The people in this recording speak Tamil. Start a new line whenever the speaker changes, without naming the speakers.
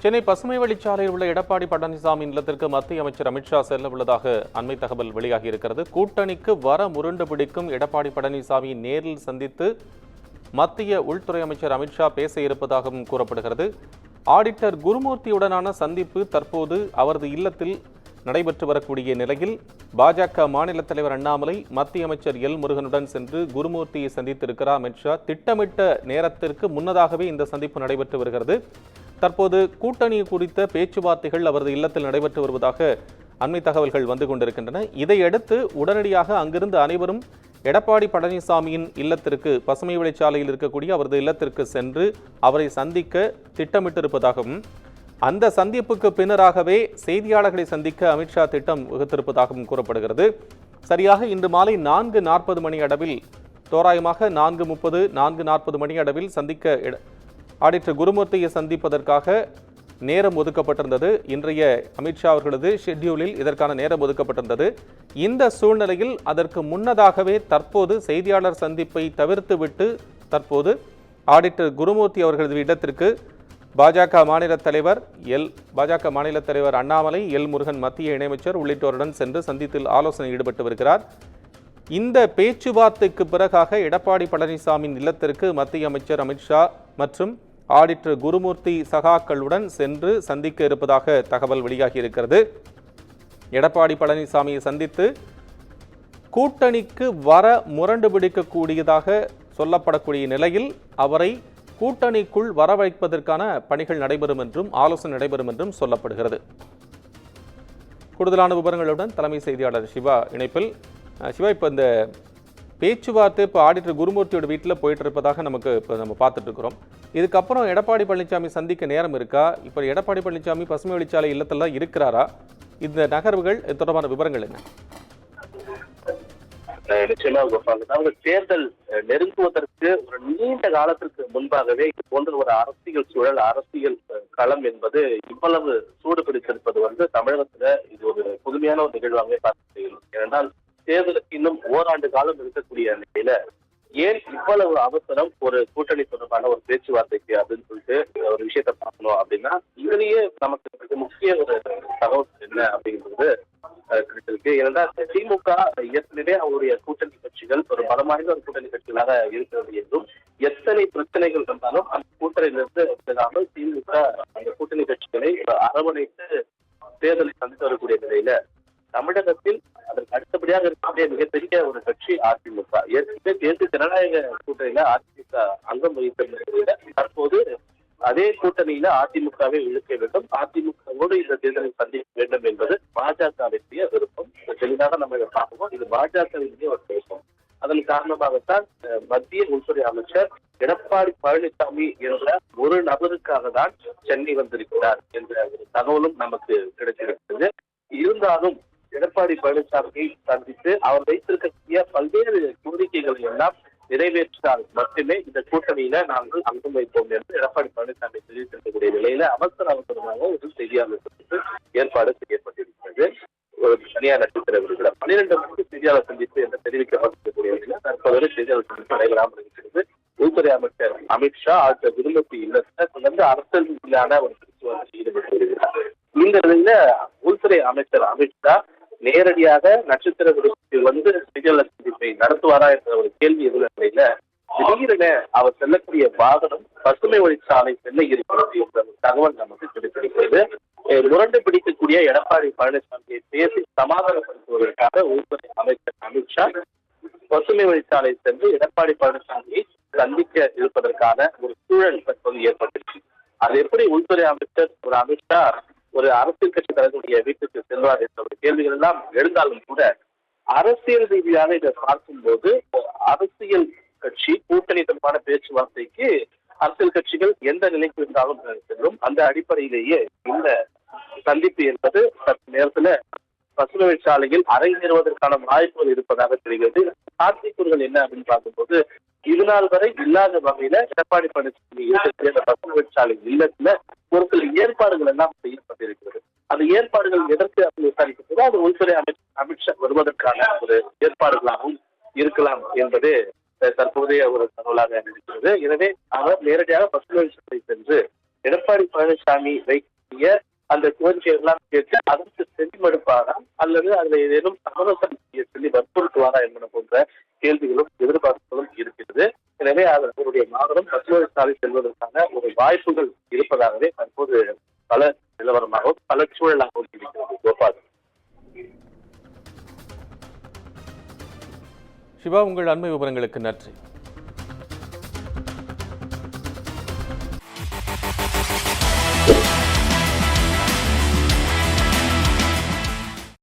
சென்னை பசுமை வழிச்சாலையில் உள்ள எடப்பாடி பழனிசாமி இல்லத்திற்கு மத்திய அமைச்சர் அமித்ஷா செல்ல உள்ளதாக அண்மை தகவல் வெளியாகி இருக்கிறது. கூட்டணிக்கு வர முரண்டு பிடிக்கும் எடப்பாடி பழனிசாமியை நேரில் சந்தித்து மத்திய உள்துறை அமைச்சர் அமித்ஷா பேச இருப்பதாகவும் கூறப்படுகிறது. ஆடிட்டர் குருமூர்த்தியுடனான சந்திப்பு தற்போது அவரது இல்லத்தில் நடைபெற்று வரக்கூடிய நிலையில் பாஜக மாநில தலைவர் அண்ணாமலை மத்திய அமைச்சர் எல் முருகனுடன் சென்று குருமூர்த்தியை சந்தித்திருக்கிறார் அமித்ஷா. திட்டமிட்ட நேரத்திற்கு முன்னதாகவே இந்த சந்திப்பு நடைபெற்று வருகிறது. தற்போது கூட்டணி குறித்த பேச்சுவார்த்தைகள் அவரது இல்லத்தில் நடைபெற்று வருவதாக அண்மை தகவல்கள் வந்து கொண்டிருக்கின்றன. இதையடுத்து உடனடியாக அங்கிருந்து அனைவரும் எடப்பாடி பழனிசாமியின் இல்லத்திற்கு, பசுமை வழிச்சாலையில் இருக்கக்கூடிய அவரது இல்லத்திற்கு சென்று அவரை சந்திக்க திட்டமிட்டிருப்பதாகவும், அந்த சந்திப்புக்கு பின்னராகவே செய்தியாளர்களை சந்திக்க அமித்ஷா திட்டம் வகுத்திருப்பதாகவும் கூறப்படுகிறது. சரியாக இன்று மாலை 4:40 மணி அளவில், தோராயமாக 4:30, 4:40 மணி அளவில் சந்திக்க ஆடிட்டர் குருமூர்த்தியை சந்திப்பதற்காக நேரம் ஒதுக்கப்பட்டிருந்தது. இன்றைய அமித்ஷா அவர்களது ஷெட்யூலில் இதற்கான நேரம் ஒதுக்கப்பட்டிருந்தது. இந்த சூழ்நிலையில் அதற்கு முன்னதாகவே தற்போது செய்தியாளர் சந்திப்பை தவிர்த்துவிட்டு தற்போது ஆடிட்டர் குருமூர்த்தி அவர்களது இடத்திற்கு பாஜக மாநில தலைவர் அண்ணாமலை, எல் முருகன், மத்திய இணையமைச்சர் உள்ளிட்டோருடன் சென்று சந்தித்தில் ஆலோசனை ஈடுபட்டு வருகிறார். இந்த பேச்சுவார்த்தைக்கு பிறகாக எடப்பாடி பழனிசாமியின் இல்லத்திற்கு மத்திய அமைச்சர் அமித்ஷா மற்றும் ஆடிட்டர் குருமூர்த்தி சகாக்களுடன் சென்று சந்திக்க இருப்பதாக தகவல் வெளியாகி இருக்கிறது. எடப்பாடி பழனிசாமியை சந்தித்து கூட்டணிக்கு வர முரண்டு பிடிக்கக்கூடியதாக சொல்லப்படக்கூடிய நிலையில் அவரை கூட்டணிக்குள் வரவைப்பதற்கான பணிகள் நடைபெறும் என்றும், ஆலோசனை நடைபெறும் என்றும் சொல்லப்படுகிறது. கூடுதலான விவரங்களுடன் தலைமை செய்தியாளர் சிவா இணைப்பில். சிவா, இப்போ இந்த பேச்சுவார்த்தை இப்போ ஆடிட்டர் குருமூர்த்தியோட வீட்டில் போயிட்டு இருப்பதாக நம்ம பார்த்துட்டு இருக்கிறோம். இதுக்கப்புறம் எடப்பாடி பழனிசாமி சந்திக்க நேரம் இருக்கா? இப்போ எடப்பாடி பழனிசாமி பசுமை வழிச்சாலை இல்லத்தில் தான் இருக்கிறாரா? இந்த நகர்வுகள் தொடர்பான விவரங்கள் என்ன?
நிச்சயமாக தேர்தல் நெருங்குவதற்கு ஒரு நீண்ட காலத்திற்கு முன்பாகவே இது போன்ற ஒரு அரசியல் சூழல், அரசியல் களம் என்பது இவ்வளவு சூடு பிடித்திருப்பது தமிழகத்துல இது ஒரு புதுமையான ஒரு நிகழ்வாகவே பார்க்க. ஏனென்றால் தேர்தலுக்கு இன்னும் ஓராண்டு காலம் இருக்கக்கூடிய நிலையில ஏன் இவ்வளவு அவசரம் ஒரு கூட்டணி தொடர்பான ஒரு பேச்சுவார்த்தைக்கு அப்படின்னு சொல்லிட்டு ஒரு விஷயத்த பார்க்கணும் அப்படின்னா, இதுலயே நமக்கு மிக முக்கிய ஒரு தகவல் என்ன அப்படிங்கிறது கிடைச்சிருக்கு. ஏனென்றால் திமுக ஏற்கனவே அவருடைய கூட்டணி கட்சிகள் ஒரு பலமாய்ந்த ஒரு கூட்டணி கட்சிகளாக இருக்கிறது என்றும், எத்தனை பிரச்சனைகள் இருந்தாலும் அந்த கூட்டணியிலிருந்து விலகாமல் திமுக அந்த கூட்டணி கட்சிகளை அரவணைத்து தேர்தலை சந்தித்து வரக்கூடிய நிலையில தமிழகத்தில் அதற்கு அடுத்தபடியாக இருக்கக்கூடிய மிகப்பெரிய ஒரு கட்சி அதிமுக. ஏற்கனவே தேசிய ஜனநாயக கூட்டணியில அதிமுக அங்கம் வகித்த நிலையில தற்போது அதே கூட்டணியில அதிமுகவை இழுக்க வேண்டும், அதிமுகவோடு இந்த தேர்தலை சந்திக்க வேண்டும் என்பது பாஜகவினுடைய விருப்பம். தெளிவாக நம்ம இதை பார்ப்போம். இது பாஜகவினுடைய ஒரு விருப்பம். அதன் காரணமாகத்தான் மத்திய உள்துறை அமைச்சர் எடப்பாடி பழனிசாமி என்ற ஒரு நபருக்காக தான் சென்னை வந்திருக்கிறார் என்ற ஒரு தகவலும் நமக்கு கிடைத்திருக்கிறது. இருந்தாலும் எடப்பாடி பழனிசாமியை சந்தித்து அவர் வைத்திருக்கக்கூடிய பல்வேறு கோரிக்கைகளை எல்லாம் நிறைவேற்றால் மட்டுமே இந்த கூட்டணியில நாங்கள் அங்கம் வைப்போம் என்று எடப்பாடி பழனிசாமி தெரிவித்திருக்கக்கூடிய நிலையில அவசரமாக ஒரு செய்தியாளர் ஏற்பாடு செய்யப்பட்டிருக்கிறது. ஒரு தனியார் நட்சத்திர விருதுல 12 மணிக்கு செய்தியாளர் சந்திப்பு என்று தெரிவிக்கப்பட்டிருக்கக்கூடிய நிலையில தற்போது செய்தியாளர் சந்திப்பு நடைபெறாமல் இருக்கிறது. உள்துறை அமைச்சர் அமித்ஷா ஆழ்த்த குருமூர்த்தி இல்லத்தை தொடர்ந்து அரசியல் ரீதியிலான ஒரு பேச்சுவார்த்தை ஈடுபட்டு வருகிறார். இந்த நிலையில உள்துறை அமைச்சர் அமித்ஷா நேரடியாக நட்சத்திர விருதுக்கு செய்தியாளர் சந்திப்பை நடத்துவாரா என்ற ஒரு கேள்வி எதிர நிலையில திடீரென அவர் செல்லக்கூடிய வாகனம் பசுமை வழிச்சாலை செல்ல இருக்கிறது என்ற தகவல் நமக்கு கிடைத்திருக்கிறது. முரண்டு பிடிக்கக்கூடிய எடப்பாடி பழனிசாமியை பேசி சமாதானப்படுத்துவதற்காக உள்துறை அமைச்சர் அமித்ஷா பசுமை வழிச்சாலை சென்று எடப்பாடி பழனிசாமியை சந்திக்க இருப்பதற்கான ஒரு சூழல் தற்போது ஏற்பட்டுச்சு. அது எப்படி உள்துறை அமைச்சர் ஒரு அமித்ஷா ஒரு அரசியல் கட்சி தலைவருடைய வீட்டுக்கு செல்வார் என்ற ஒரு கேள்விகள் எல்லாம் எழுந்தாலும் கூட, அரசியல் ரீதியாக இதை பார்க்கும்போது அரசியல் கட்சி கூட்டணி தொடர்பான பேச்சுவார்த்தைக்கு அரசியல் கட்சிகள் எந்த நிலைக்கு இருந்தாலும் செல்லும். அந்த அடிப்படையிலேயே இந்த சந்திப்பு என்பது சற்று நேரத்துல பசுமை வழிச்சாலையில் அரங்கேறுவதற்கான வாய்ப்புகள் இருப்பதாக தெரிகிறது. சாத்தியக்கூறுகள் என்ன அப்படின்னு பார்க்கும்போது, இதுநாள் வரை இல்லாத வகையில எடப்பாடி பழனிசாமி இருக்கக்கூடிய அந்த பசுமை வழிச்சாலை இல்லத்துல ஒரு சில ஏற்பாடுகள் எல்லாம் செய்யப்பட்டிருக்கிறது. அந்த ஏற்பாடுகள் எதற்கு அப்படி விசாரிக்கப்போது அது உள்துறை அமைச்சர் அமித்ஷா வருவதற்கான ஒரு ஏற்பாடுகளாகவும் இருக்கலாம் என்பது தற்போதைய ஒரு தகவலாக இருக்கிறது. எனவே அவர் நேரடியாக பசுமை வழிச்சாலை சென்று எடப்பாடி பழனிசாமி வைக்கிய அந்த கோரிக்கை எல்லாம் கேட்டு அதற்கு செவிமடுப்பாரா அல்லது அதுல ஏதேனும் சமரசம் சொல்லி வற்புறுத்துவாரா என்பன போன்ற கேள்விகளும் எதிர்பார்ப்புகளும் இருக்கிறது. எனவே அவருடைய வாகனம் பசுமை சாலை செல்வதற்கான ஒரு வாய்ப்புகள் இருப்பதாகவே தற்போது பல நிலவரமாகவும் பல சூழலாகவும் இருக்கிறது. கோபால்.
சிவா, உங்கள் அண்மை விவரங்களுக்கு நன்றி.